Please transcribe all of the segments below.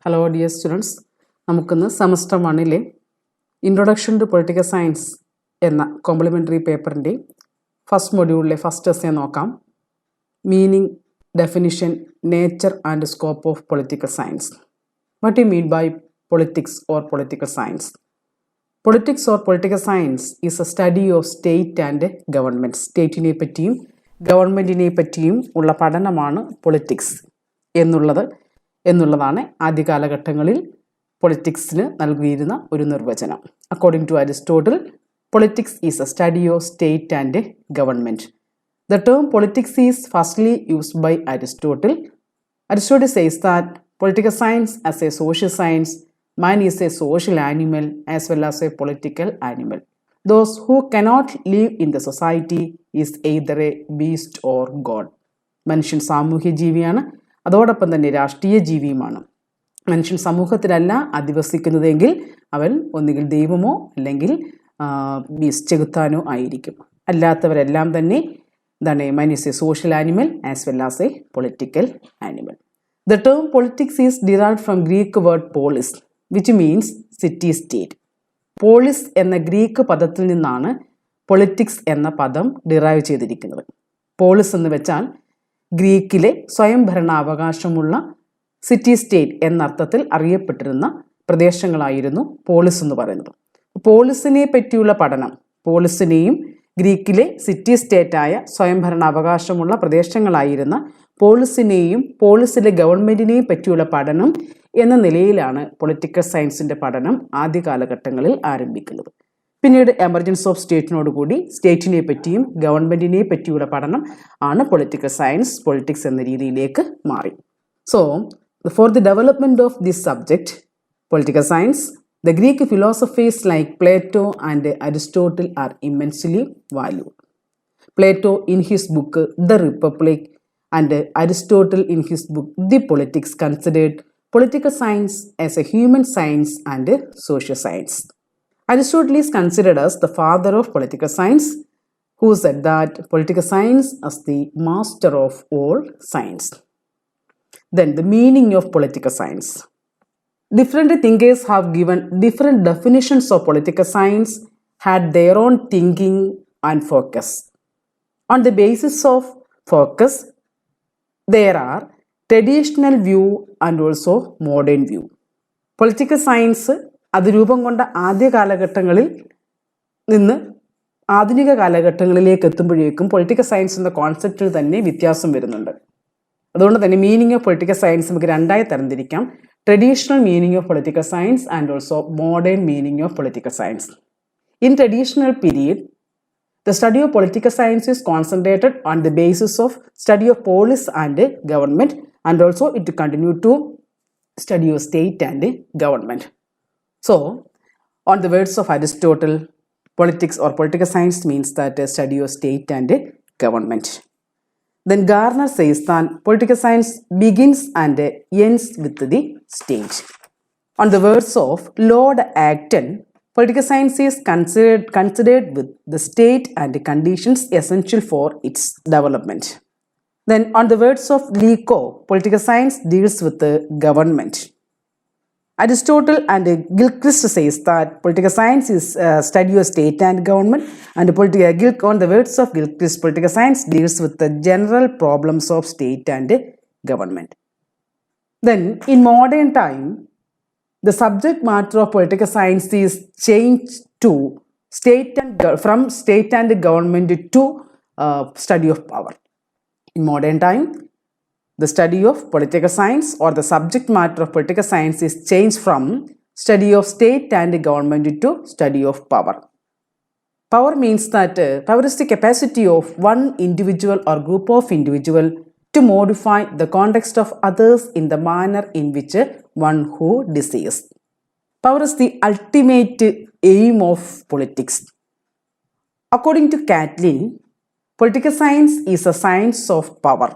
Hello dear students, നമുക്കിന്ന് semester 1 introduction to political science എന്ന complementary പേപ്പറിൻ്റെ ഫസ്റ്റ് മൊഡ്യൂളിലെ ഫസ്റ്റ് എസ്സേ നോക്കാം. Meaning, definition, nature and scope of political science. What you mean by politics or political science? Politics or political science is a study of state and government. സ്റ്റേറ്റിനെ പറ്റിയും ഗവൺമെൻറ്റിനെ പറ്റിയും ഉള്ള പഠനമാണ് politics എന്നുള്ളതാണ് ആദ്യ കാലഘട്ടങ്ങളിൽ പൊളിറ്റിക്സിന് നൽകിയിരുന്ന ഒരു നിർവചനം. According to Aristotle, politics is a study of state and government. The term politics is firstly used by Aristotle. Aristotle says that political science as a social science, man is a social animal as well as a political animal. Those who cannot live in the society is either a beast or God. മനുഷ്യൻ സാമൂഹ്യ ജീവിയാണ്, അതോടൊപ്പം തന്നെ രാഷ്ട്രീയ ജീവിയുമാണ്. മനുഷ്യൻ സമൂഹത്തിലല്ല അധിവസിക്കുന്നതെങ്കിൽ അവൻ ഒന്നുകിൽ ദൈവമോ അല്ലെങ്കിൽ ചെകുത്താനോ ആയിരിക്കും. അല്ലാത്തവരെല്ലാം തന്നെ man is a social animal as well as a political animal. The term politics is derived from Greek word polis, which means city-state. Polis എന്ന ഗ്രീക്ക് പദത്തിൽ നിന്നാണ് പൊളിറ്റിക്സ് എന്ന പദം ഡിറൈവ് ചെയ്തിരിക്കുന്നത്. പോളിസ് എന്ന് വെച്ചാൽ ഗ്രീക്കിലെ സ്വയംഭരണാവകാശമുള്ള സിറ്റി സ്റ്റേറ്റ് എന്നർത്ഥത്തിൽ അറിയപ്പെട്ടിരുന്ന പ്രദേശങ്ങളായിരുന്നു പോളിസ് എന്ന് പറയുന്നത്. പോളിസിനെ പറ്റിയുള്ള പഠനം, പോളിസിനെയും ഗ്രീക്കിലെ സിറ്റി സ്റ്റേറ്റായ സ്വയംഭരണാവകാശമുള്ള പ്രദേശങ്ങളായിരുന്ന പോളിസിനെയും പോളിസിലെ ഗവൺമെൻറ്റിനെയും പറ്റിയുള്ള പഠനം എന്ന നിലയിലാണ് പൊളിറ്റിക്കൽ സയൻസിൻ്റെ പഠനം ആദ്യ കാലഘട്ടങ്ങളിൽ ആരംഭിക്കുന്നത്. പിന്നീട് എമർജൻസ് ഓഫ് സ്റ്റേറ്റിനോടുകൂടി സ്റ്റേറ്റിനെ പറ്റിയും ഗവൺമെൻറ്റിനെ പറ്റിയുള്ള പഠനം ആണ് പൊളിറ്റിക്കൽ സയൻസ്, പൊളിറ്റിക്സ് എന്ന രീതിയിലേക്ക് മാറി. So for the development of this subject political science, the Greek philosophers like Plato and Aristotle are immensely valued. Plato in his book The Republic and Aristotle in his book The Politics considered political science as a human science and social science. Aristotle is considered as the father of political science, who said that political science is the master of all science. Then the meaning of political science. Different thinkers have given different definitions of political science, had their own thinking and focus. On the basis of focus, there are traditional view and also modern view. Political science അത് രൂപം കൊണ്ട ആദ്യ കാലഘട്ടങ്ങളിൽ നിന്ന് ആധുനിക കാലഘട്ടങ്ങളിലേക്ക് എത്തുമ്പോഴേക്കും political science എന്ന കോൺസെപ്റ്റിൽ തന്നെ വ്യത്യാസം വരുന്നുണ്ട്. അതുകൊണ്ട് തന്നെ മീനിങ് ഓഫ് പൊളിറ്റിക്കൽ സയൻസ് നമുക്ക് രണ്ടായി തരംതിരിക്കാം: traditional meaning of political science and also modern meaning of political science. In traditional period, the study of political science is concentrated on the basis of study of polis and government, and also it continued to study of state and government. So, on the words of Aristotle, politics or political science means that a study of state and government. Then Garner says that political science begins and ends with the state. On the words of Lord Acton, political science is considered with the state and the conditions essential for its development. Then on the words of Leco, political science deals with the government. Aristotle and Gilchrist says that political science is study of state and government, and on the words of Gilchrist, political science deals with the general problems of state and government. Then in modern time, the subject matter of political science is changed to from state and government to study of power. In modern time, the study of political science or the subject matter of political science is changed from study of state and government to study of power. Power means that power is the capacity of one individual or group of individual to modify the context of others in the manner in which one who desires. Power is the ultimate aim of politics. According to Catlin, political science is a science of power.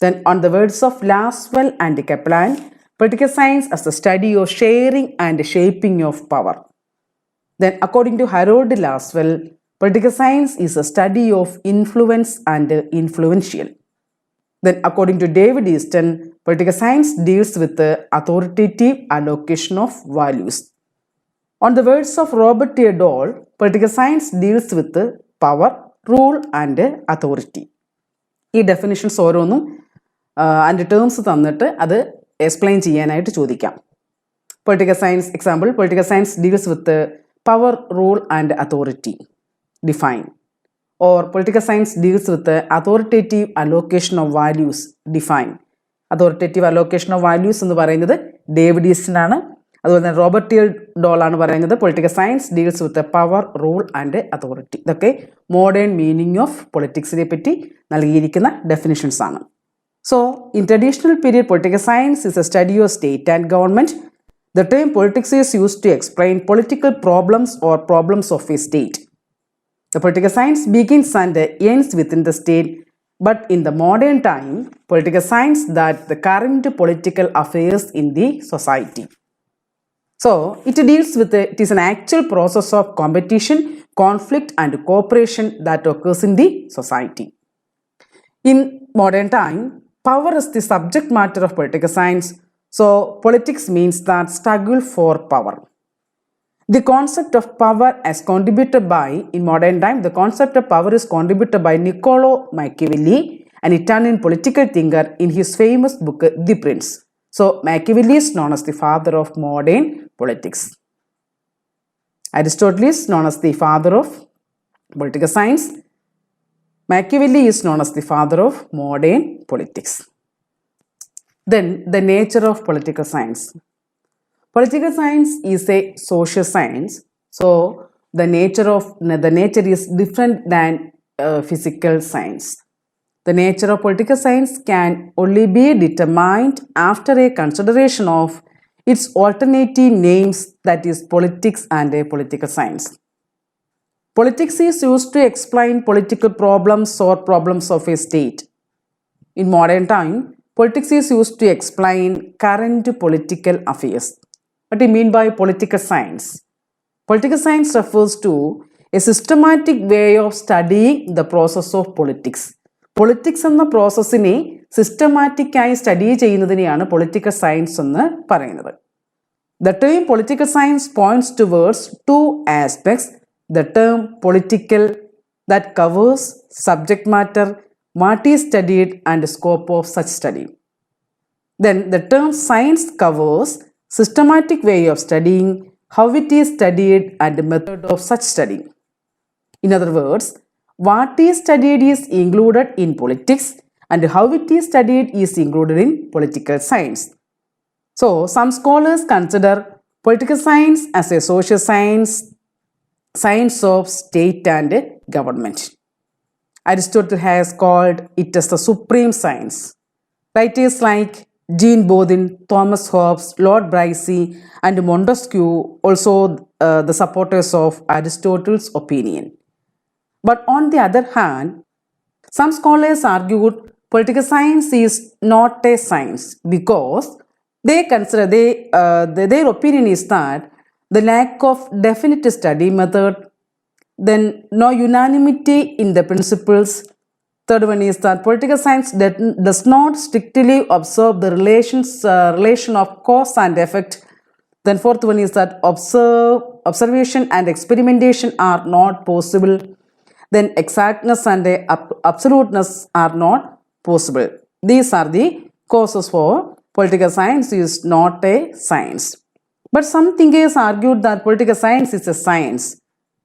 Then on the words of Lasswell and Kaplan, political science as the study of sharing and shaping of power. Then according to Harold Lasswell, political science is a study of influence and influential. Then according to David Easton, political science deals with the authoritative allocation of values. On the words of Robert T. Dole, political science deals with the power, rule and authority. ഈ definitions ഓരോന്നും അതിൻ്റെ terms തന്നിട്ട് അത് explain ചെയ്യാനായിട്ട് ചോദിക്കാം. Political science example, political science deals with power, rule and authority, define. Or political science deals with authoritative allocation of values, define. Authoritative allocation of values എന്ന് പറയുന്നത് David Easton ആണ്. അതുപോലെ തന്നെ റോബർട്ട് ടി ഡോൾ ആണ് പറയുന്നത് political science deals with power, rule and authority. ഇതൊക്കെ modern meaning of പൊളിറ്റിക്സിനെ പറ്റി നൽകിയിരിക്കുന്ന ഡെഫിനിഷൻസ് ആണ്. So in traditional period political science is A study of state and government. The term politics is used to explain political problems or problems of a state. The political science begins and ends within the state, but in the modern time, political science that the current political affairs in the society. So, it deals with it is an actual process of competition, conflict and cooperation that occurs in the society. In modern time, power is the subject matter of political science. So, politics means that struggle for power. The concept of power as contributed by, in modern time, the concept of power is contributed by Niccolo Machiavelli, an Italian political thinker, in his famous book, The Prince. So, Machiavelli is known as the father of modern politics. Aristotle is known as the father of political science. Machiavelli is known as the father of modern politics. Then the nature of political science. Political science is a social science. So the nature is different than physical science. The nature of political science can only be determined after a consideration of its alternative names, that is politics and a political science. Politics is used to explain political problems or problems of a state. In modern time, politics is used to explain current political affairs. What do you mean by political science? Political science refers to a systematic way of studying the process of politics. Politics എന്ന പ്രോസസ്സിനെ സിസ്റ്റമാറ്റിക്കായി study ചെയ്യുന്നതിനെയാണ് political science എന്ന് പറയുന്നത്. The term political science points towards two aspects. The term political, that covers subject matter, what is studied and scope of such study. Then the term science covers systematic way of studying, how it is studied and the method of such study. In other words, what is studied is included in politics and how it is studied is included in political science. So some scholars consider political science as a social science, science of state and government. Aristotle has called it as the supreme science. Writers like Jean Bodin, Thomas Hobbes, Lord Bracy and Montesquieu also the supporters of Aristotle's opinion. But on the other hand, some scholars argued political science is not a science because they consider their opinion is that the lack of definite study method, then no unanimity in the principles. Third one is that political science does not strictly observe the relation of cause and effect. Then fourth one is that observation and experimentation are not possible. Then exactness and absoluteness are not possible. These are the causes for political science is not a science. But some thinkers argued that political science is a science.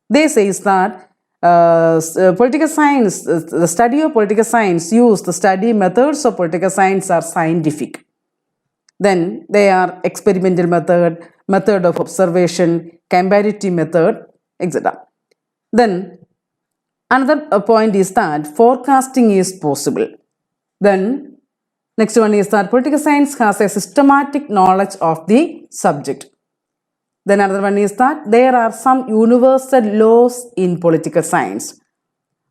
They say that political science, the study of political science use the study methods of political science are scientific. Then they are experimental method of observation, comparative method, etc. Then another point is that forecasting is possible. Then next one is that political science has a systematic knowledge of the subject. Then another one is that there are some universal laws in political science.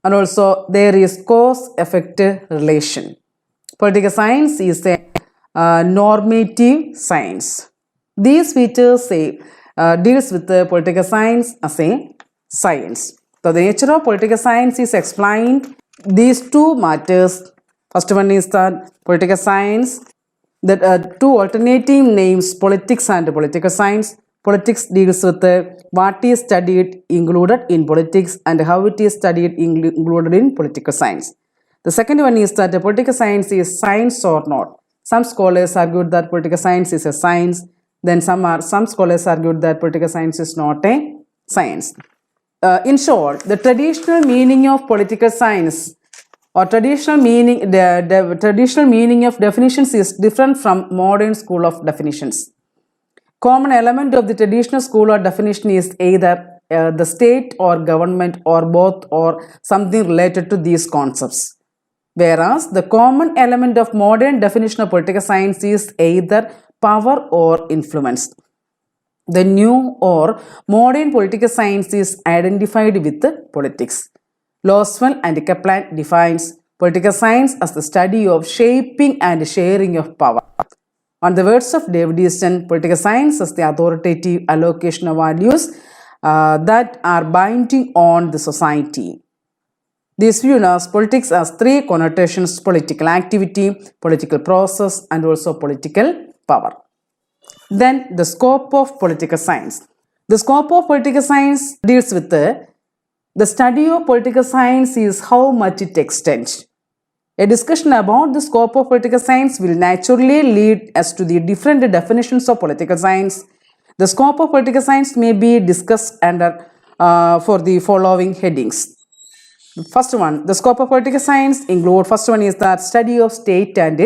And also there is cause-effect relation. Political science is a normative science. These features deals with the political science as a science. So the nature of political science is explained these two matters. First one is that political science. The two alternative names, politics and political science. Politics deals with what is studied included in politics and how it is studied included in political science. The second one is that the political science is science or not. Some scholars argued that political science is a science. Then some scholars argued that political science is not a science. In short, the traditional meaning of political science or traditional meaning of definitions is different from modern school of definitions. Common element of the traditional school or definition is either the state or government or both or something related to these concepts. Whereas the common element of modern definition of political science is either power or influence. The new or modern political science is identified with politics. Loswell and Kaplan defines political science as the study of shaping and sharing of power. On the words of David Easton, political science is the authoritative allocation of values that are binding on the society. This view knows politics as three connotations: political activity, political process, and also political power. Then the scope of political science. The scope of political science deals with the study of political science is how much it extends. A discussion about the scope of political science will naturally lead us to the different definitions of political science. The scope of political science may be discussed under for the following headings. First one, the scope of political science include, first one is that study of state and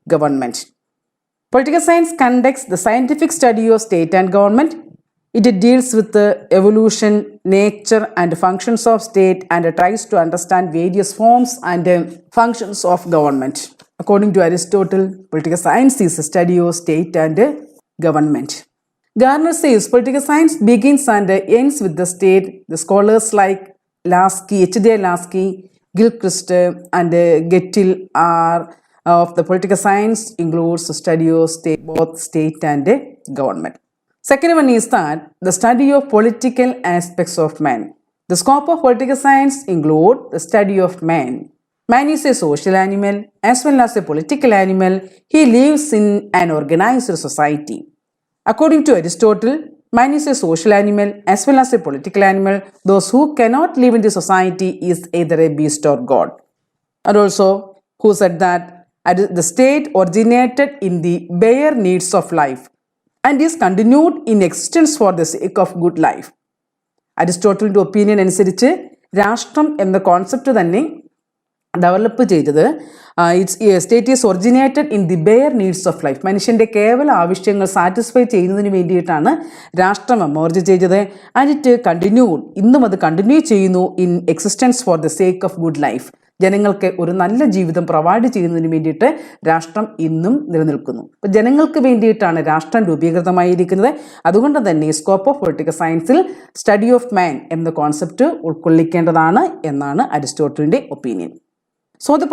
government. Political science conducts the scientific study of state and government. It deals with the evolution, nature and functions of state and tries to understand various forms and functions of government. According to Aristotle, political science is a study of state and government. Garner says political science begins and ends with the state. The scholars like Lasky, H.J. Lasky, Gilchrist and Gettil are of the political science includes the study of state, both state and government. Second one is that the study of political aspects of man. The scope of political science include the study of man. Man is a social animal as well as a political animal. He lives in an organized society. According to Aristotle, man is a social animal as well as a political animal. Those who cannot live in the society is either a beast or God. And also, who said that the state originated in the bare needs of life and is continued in existence for the sake of good life. അരിസ്റ്റോട്ടലിൻ്റെ opinion അനുസരിച്ച് രാഷ്ട്രം എന്ന concept തന്നെ develop ചെയ്തത് state is originated in the bare needs of life. മനുഷ്യൻ്റെ കേവല ആവശ്യങ്ങൾ satisfy ചെയ്യുന്നതിന് വേണ്ടിയിട്ടാണ് രാഷ്ട്രം എമർജ് ചെയ്തത്. ആൻഡ് ഇറ്റ് കണ്ടിന്യൂഡ്, ഇന്നും അത് കണ്ടിന്യൂ ചെയ്യുന്നു in existence for the sake of good life. ജനങ്ങൾക്ക് ഒരു നല്ല ജീവിതം പ്രൊവൈഡ് ചെയ്യുന്നതിന് വേണ്ടിയിട്ട് രാഷ്ട്രം ഇന്നും നിലനിൽക്കുന്നു. അപ്പോൾ ജനങ്ങൾക്ക് വേണ്ടിയിട്ടാണ് രാഷ്ട്രം രൂപീകൃതമായിരിക്കുന്നത്. അതുകൊണ്ട് തന്നെ സ്കോപ്പ് ഓഫ് പൊളിറ്റിക്കൽ സയൻസിൽ സ്റ്റഡി ഓഫ് മാൻ എന്ന കോൺസെപ്റ്റ് ഉൾക്കൊള്ളിക്കേണ്ടതാണ് എന്നാണ് അരിസ്റ്റോട്ടലിൻ്റെ opinion. So the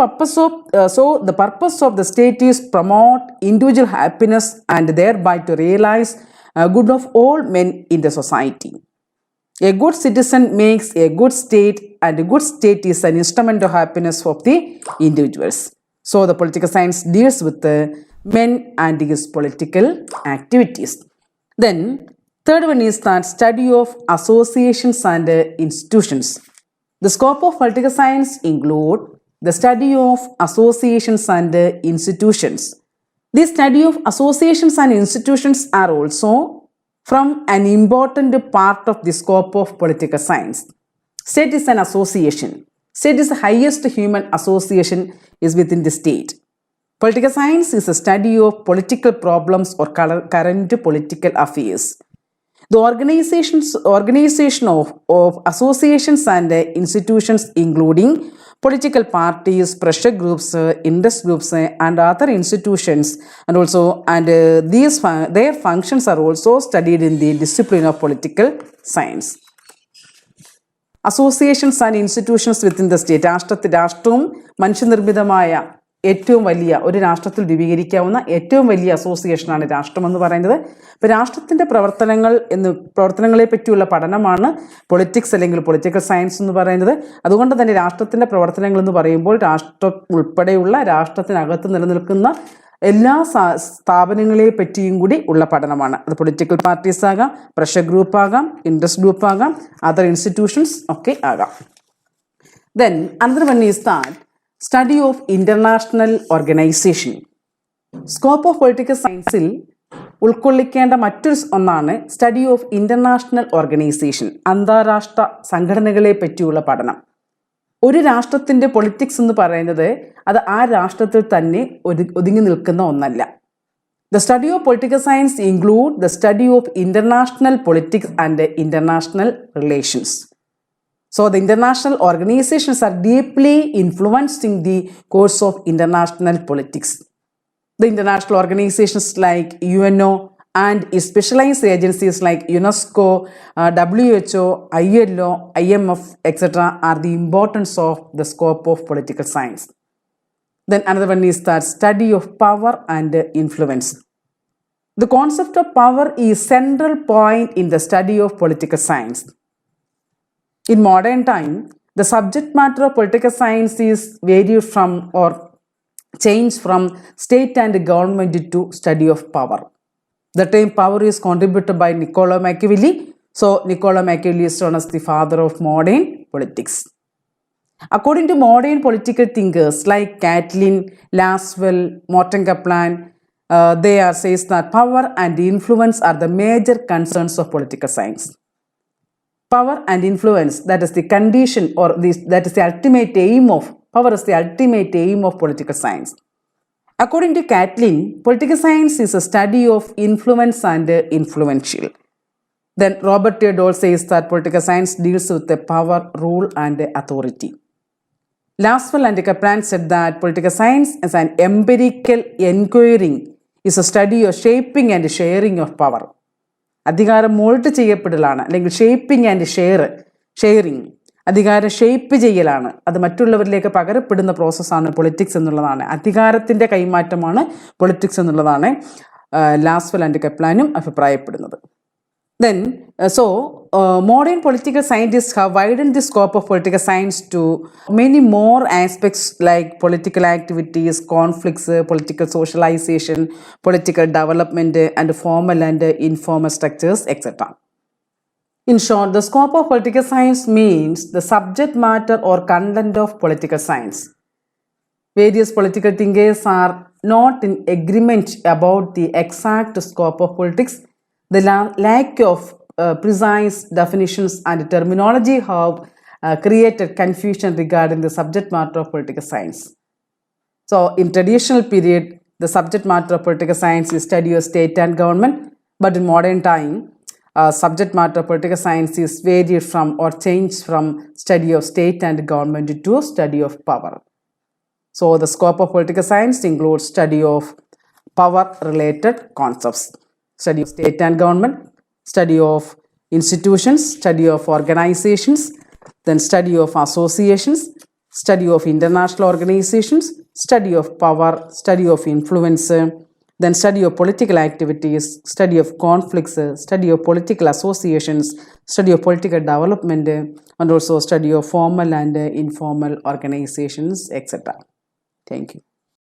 purpose of the state is promote individual happiness and thereby to realize good of all men in the society. A good citizen makes a good state and a good state is an instrument of happiness of the individuals. So the political science deals with the men and his political activities. Then third one is that study of associations and institutions. The scope of political science include the study of associations and institutions. The study of associations and institutions are also from an important part of the scope of political science. State is an association. State is the highest human association is within the state. Political science is a study of political problems or current political affairs. The organization of associations and institutions including political parties, pressure groups, interest groups and other institutions their functions are also studied in the discipline of political science. Associations and institutions within the state. രാഷ്ട്രവും മനുഷ്യനിർമ്മിതമായ ഏറ്റവും വലിയ ഒരു രാഷ്ട്രത്തിൽ രൂപീകരിക്കാവുന്ന ഏറ്റവും വലിയ അസോസിയേഷനാണ് രാഷ്ട്രമെന്ന് പറയുന്നത്. ഇപ്പോൾ രാഷ്ട്രത്തിൻ്റെ പ്രവർത്തനങ്ങളെ പറ്റിയുള്ള പഠനമാണ് പൊളിറ്റിക്സ് അല്ലെങ്കിൽ പൊളിറ്റിക്കൽ സയൻസ് എന്ന് പറയുന്നത്. അതുകൊണ്ട് തന്നെ രാഷ്ട്രത്തിൻ്റെ പ്രവർത്തനങ്ങൾ എന്ന് പറയുമ്പോൾ രാഷ്ട്രം ഉൾപ്പെടെയുള്ള രാഷ്ട്രത്തിനകത്ത് നിലനിൽക്കുന്ന എല്ലാ സ്ഥാപനങ്ങളെ പറ്റിയും കൂടി ഉള്ള പഠനമാണ്. അത് പൊളിറ്റിക്കൽ പാർട്ടീസ് ആകാം, പ്രഷർ ഗ്രൂപ്പ് ആകാം, ഇൻട്രസ്റ്റ് ഗ്രൂപ്പ് ആകാം, അതർ ഇൻസ്റ്റിറ്റ്യൂഷൻസ് ഒക്കെ ആകാം. Then another one is that study of international organization. Scope of political science-ൽ ഉൾക്കൊള്ളിക്കേണ്ട മറ്റൊരു ഒന്നാണ് സ്റ്റഡി ഓഫ് ഇൻ്റർനാഷണൽ ഓർഗനൈസേഷൻ, അന്താരാഷ്ട്ര സംഘടനകളെ പറ്റിയുള്ള പഠനം. ഒരു രാഷ്ട്രത്തിൻ്റെ പൊളിറ്റിക്സ് എന്ന് പറയുന്നത് അത് ആ രാഷ്ട്രത്തിൽ തന്നെ ഒതുങ്ങി നിൽക്കുന്ന ഒന്നല്ല. The study of political science include the study of international politics and international relations. So the international organizations are deeply influencing the course of international politics. The international organizations like UNO and specialized agencies like UNESCO, WHO, ILO, IMF, etc. are the importance of the scope of political science. Then another one is that study of power and influence. The concept of power is central point in the study of political science. In modern time, the subject matter of political science is varied from or changed from state and government to study of power. The term power is contributed by Niccolo Machiavelli. So, Niccolo Machiavelli is known as the father of modern politics. According to modern political thinkers like Catlin, Laswell, Morton Kaplan, they says that power and influence are the major concerns of political science. Power and influence, that is the condition or that is the ultimate aim of power is the ultimate aim of political science. According to Catlin, political science is a study of influence and influential. Then Robert T. Dole says that political science deals with the power, rule and authority. Laswell and Kaplan said that political science is an empirical enquiry, is a study of shaping and sharing of power. അധികാരം malt ചെയ്യപ്പെടലാണ്, അല്ലെങ്കിൽ shaping and sharing, അധികാരം shape ചെയ്യലാണ്, അത് മറ്റുള്ളവരിലേക്ക് പകരപ്പെടുന്ന പ്രോസസ്സാണ് politics എന്നുള്ളതാണ്. അധികാരത്തിൻ്റെ കൈമാറ്റമാണ് politics എന്നുള്ളതാണ് ലാസ്വെൽ ആൻഡ് കപ്ലാനും അഭിപ്രായപ്പെടുന്നത്. Then, modern political scientists have widened the scope of political science to many more aspects like political activities, conflicts, political socialization, political development, and formal and informal structures, etc. In short, the scope of political science means the subject matter or content of political science. Various political thinkers are not in agreement about the exact scope of politics. The lack of precise definitions and terminology have created confusion regarding the subject matter of political science. So, in traditional period, the subject matter of political science is study of state and government, but in modern time, subject matter of political science is varied from or changed from study of state and government to study of power. So, the scope of political science includes study of power-related concepts. Study of state and government, study of institutions, study of organizations, then study of associations, study of international organizations, study of power, study of influence, then study of political activities, study of conflicts, study of political associations, study of political development, and also study of formal and informal organizations, etc. Thank you.